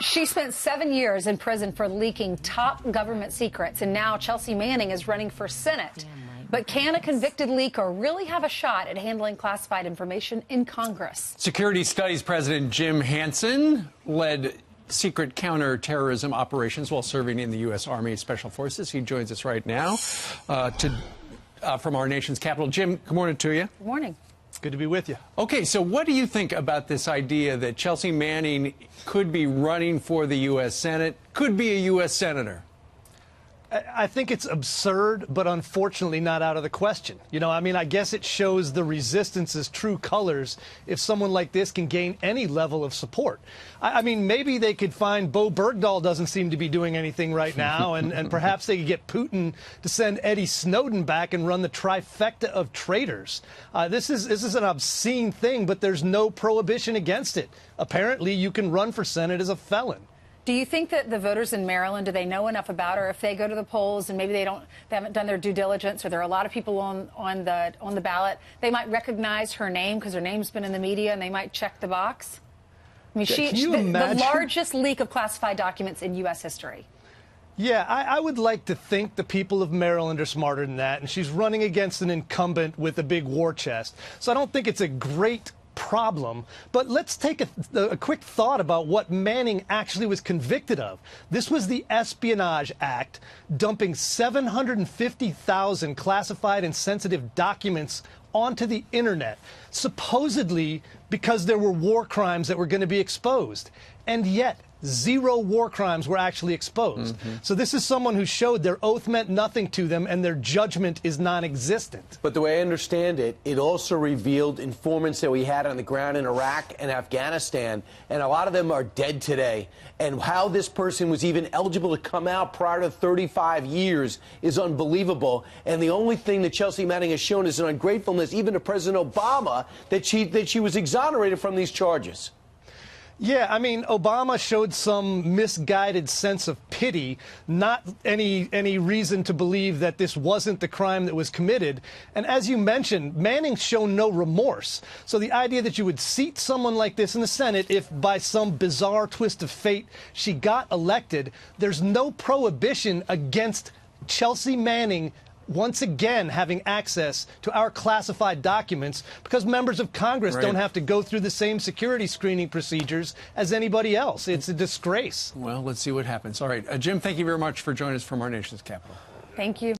She spent 7 years in prison for leaking top government secrets, and now Chelsea Manning is running for Senate. But can a convicted leaker really have a shot at handling classified information in Congress? Security Studies President Jim Hansen led secret counterterrorism operations while serving in the U.S. Army Special Forces. He joins us right now from our nation's capital. Jim, good morning to you. Good morning. Good to be with you. Okay, so what do you think about this idea that Chelsea Manning could be running for the U.S. Senate, could be a U.S. Senator? I think it's absurd, but unfortunately not out of the question. You know, I mean, I guess it shows the resistance's true colors if someone like this can gain any level of support. I mean, maybe they could find Bo Bergdahl doesn't seem to be doing anything right now, and perhaps they could get Putin to send Eddie Snowden back and run the trifecta of traitors. This is an obscene thing, but there's no prohibition against it. Apparently, you can run for Senate as a felon. Do you think that the voters in Maryland, do they know enough about her? If they go to the polls and maybe they haven't done their due diligence, or there are a lot of people on the ballot, they might recognize her name because her name's been in the media, and they might check the box. I mean, she's the largest leak of classified documents in U.S. history. Yeah, I would like to think the people of Maryland are smarter than that, and she's running against an incumbent with a big war chest. So I don't think it's a great problem, but let's take a quick thought about what Manning actually was convicted of. This was the Espionage Act, dumping 750,000 classified and sensitive documents onto the internet, supposedly because there were war crimes that were going to be exposed. And yet, 0 war crimes were actually exposed. So this is someone who showed their oath meant nothing to them and their judgment is non-existent. But the way I understand it, it also revealed informants that we had on the ground in Iraq and Afghanistan, and a lot of them are dead today. And how this person was even eligible to come out prior to 35 years is unbelievable. And the only thing that Chelsea Manning has shown is an ungratefulness, even to President Obama, that she was exonerated from these charges. Yeah, I mean, Obama showed some misguided sense of pity, not any reason to believe that this wasn't the crime that was committed. And as you mentioned, Manning's shown no remorse. So the idea that you would seat someone like this in the Senate if by some bizarre twist of fate she got elected, there's no prohibition against Chelsea Manning once again having access to our classified documents, because members of Congress don't have to go through the same security screening procedures as anybody else. It's a disgrace. Well, let's see what happens. All right, Jim, thank you very much for joining us from our nation's capital. Thank you.